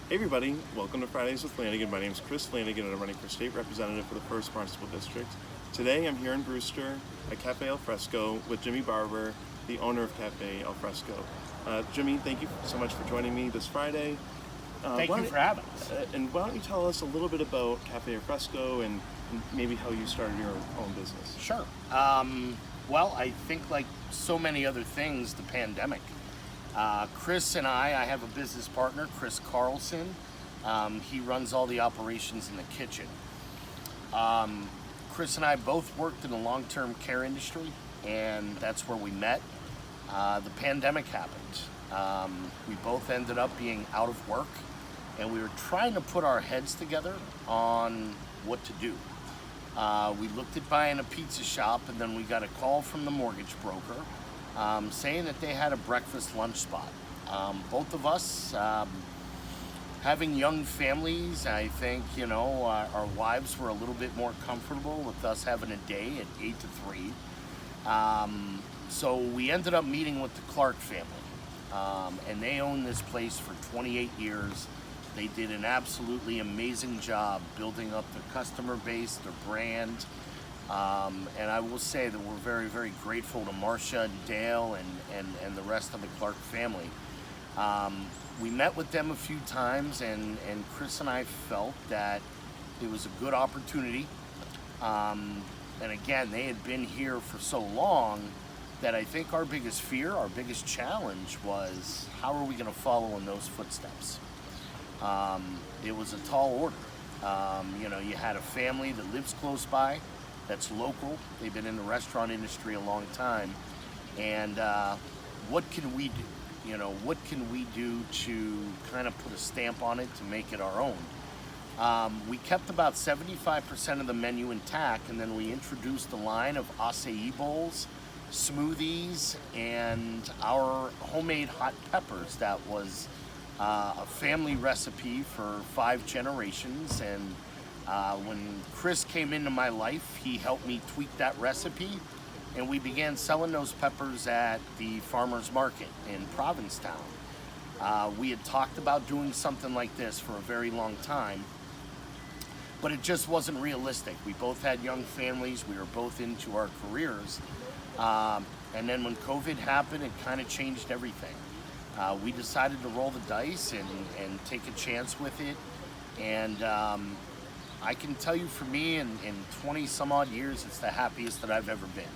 Hey everybody, welcome to Fridays with Flanagan. My name is Chris Flanagan and I'm running for state representative for the 1st Barnstable District. Today I'm here in Brewster at Cafe Alfresco with Jimmy Barber, the owner of Cafe Alfresco. Jimmy, thank you so much for joining me this Friday. Thank you for having us. And why don't you tell us a little bit about Cafe Alfresco and maybe how you started your own business? Sure. Well, I think like so many other things, the pandemic. Chris and I have a business partner, Chris Carlson. He runs all the operations in the kitchen. Chris and I both worked in the long-term care industry, and that's where we met. The pandemic happened. We both ended up being out of work, and we were trying to put our heads together on what to do. We looked at buying a pizza shop, and then we got a call from the mortgage broker saying that they had a breakfast lunch spot. Both of us having young families, I think, our wives were a little bit more comfortable with us having a day at 8 to 3. So we ended up meeting with the Clark family, and they owned this place for 28 years. They did an absolutely amazing job building up their customer base, their brand. And I will say that we're very, very grateful to Marcia and Dale and the rest of the Clark family. We met with them a few times, and Chris and I felt that it was a good opportunity. And again, they had been here for so long that I think our biggest fear, our biggest challenge was, how are we going to follow in those footsteps? It was a tall order. You had a family that lives close by, that's local. They've been in the restaurant industry a long time. And what can we do? What can we do to kind of put a stamp on it to make it our own? We kept about 75% of the menu intact, and then we introduced a line of acai bowls, smoothies, and our homemade hot peppers. That was a family recipe for 5 generations. And when Chris came into my life, he helped me tweak that recipe, and we began selling those peppers at the farmer's market in Provincetown. We had talked about doing something like this for a very long time, but it just wasn't realistic. We both had young families, we were both into our careers, and then when COVID happened, it kind of changed everything. We decided to roll the dice and take a chance with it, and I can tell you, for me, in 20 some odd years, it's the happiest that I've ever been.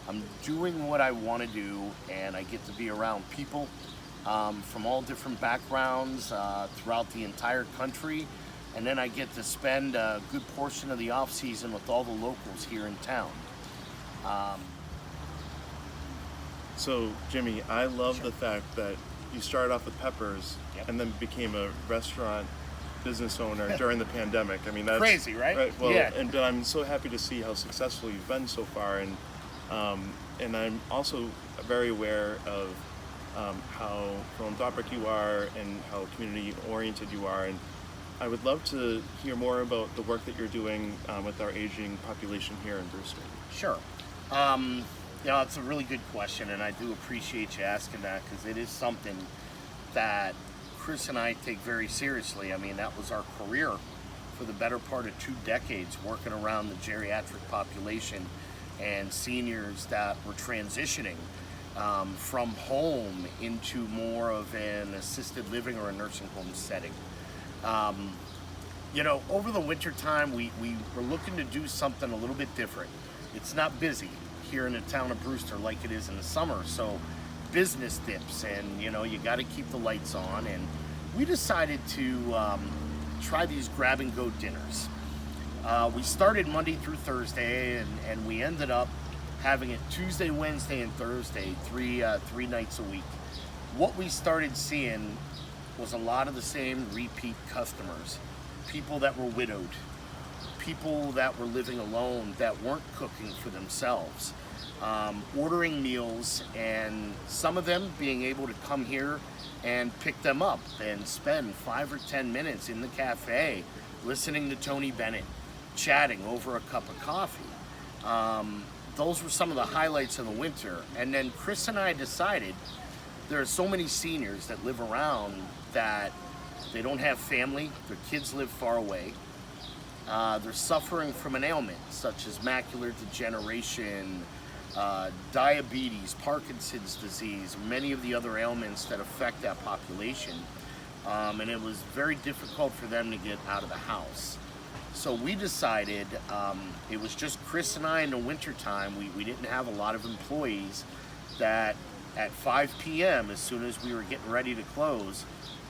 I'm doing what I want to do, and I get to be around people from all different backgrounds throughout the entire country, and then I get to spend a good portion of the off season with all the locals here in town. So Jimmy, I love the fact that you started off with peppers, Yep. and then became a restaurant business owner during the pandemic. I mean, that's Crazy, right? Well, Yeah. and I'm so happy to see how successful you've been so far, and I'm also very aware of how philanthropic you are and how community oriented you are, and I would love to hear more about the work that you're doing with our aging population here in Brewster. Sure. It's a really good question, and I do appreciate you asking that, because it is something that Chris and I take very seriously. I mean, that was our career for the better part of 2 decades, working around the geriatric population and seniors that were transitioning from home into more of an assisted living or a nursing home setting. Over the winter time, we were looking to do something a little bit different. It's not busy here in the town of Brewster like it is in the summer, so business dips, and you got to keep the lights on, and we decided to try these grab and go dinners. We started Monday through Thursday, and we ended up having it Tuesday, Wednesday, and Thursday, three nights a week. What we started seeing was a lot of the same repeat customers, people that were widowed, people that were living alone, that weren't cooking for themselves, ordering meals, and some of them being able to come here and pick them up and spend 5 or 10 minutes in the cafe listening to Tony Bennett, chatting over a cup of coffee. Those were some of the highlights of the winter. And then Chris and I decided there are so many seniors that live around that They don't have family. Their kids live far away. They're suffering from an ailment such as macular degeneration, diabetes, Parkinson's disease, many of the other ailments that affect that population. And it was very difficult for them to get out of the house. So we decided, it was just Chris and I in the wintertime. We didn't have a lot of employees, that at 5 p.m., as soon as we were getting ready to close,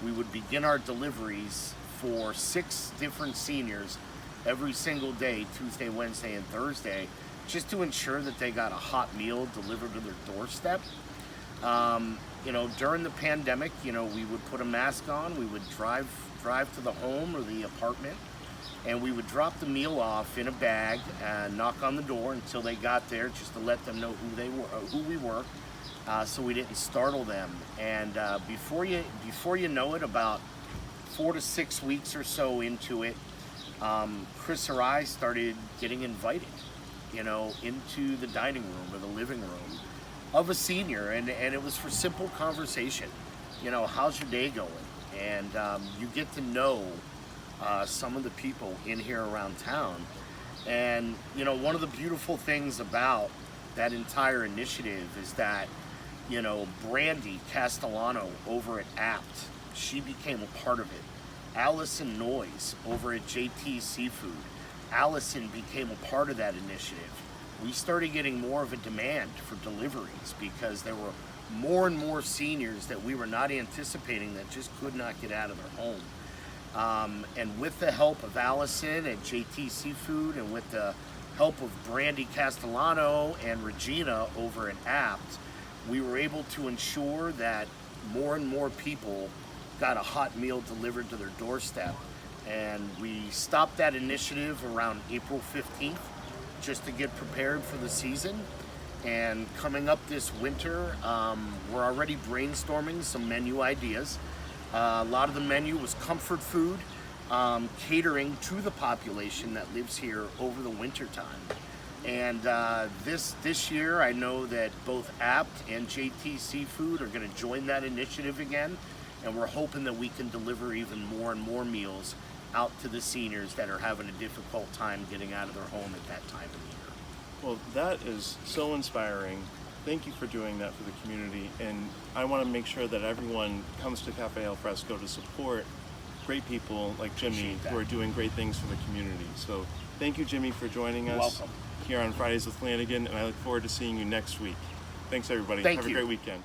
we would begin our deliveries for 6 different seniors every single day, Tuesday, Wednesday, and Thursday, just to ensure that they got a hot meal delivered to their doorstep. You know, during the pandemic, you know, we would put a mask on, we would drive to the home or the apartment, and we would drop the meal off in a bag and knock on the door until they got there, just to let them know who we were, so we didn't startle them. And before you know it, about 4 to 6 weeks or so into it, Chris or I started getting invited, you know, into the dining room or the living room of a senior, and it was for simple conversation. You know, how's your day going? And you get to know some of the people in here around town. And you know, one of the beautiful things about that entire initiative is that, you know, Brandy Castellano over at Apt, she became a part of it. Allison Noyes over at JT Seafood, Allison became a part of that initiative. We started getting more of a demand for deliveries because there were more and more seniors that we were not anticipating that just could not get out of their home. And with the help of Allison at JT Seafood, and with the help of Brandy Castellano and Regina over at Apt, we were able to ensure that more and more people got a hot meal delivered to their doorstep. And we stopped that initiative around April 15th, just to get prepared for the season. And coming up this winter, we're already brainstorming some menu ideas. A lot of the menu was comfort food, catering to the population that lives here over the winter time. And this year, I know that both Apt and JT Seafood are going to join that initiative again, and we're hoping that we can deliver even more and more meals out to the seniors that are having a difficult time getting out of their home at that time of the year. Well, that is so inspiring. Thank you for doing that for the community, and I want to make sure that everyone comes to Cafe Alfresco to support great people like Jimmy who are doing great things for the community. So thank you, Jimmy, for joining us. Welcome. Here on Fridays with Flanagan, and I look forward to seeing you next week. Thanks, everybody. Thank Have you. a great weekend.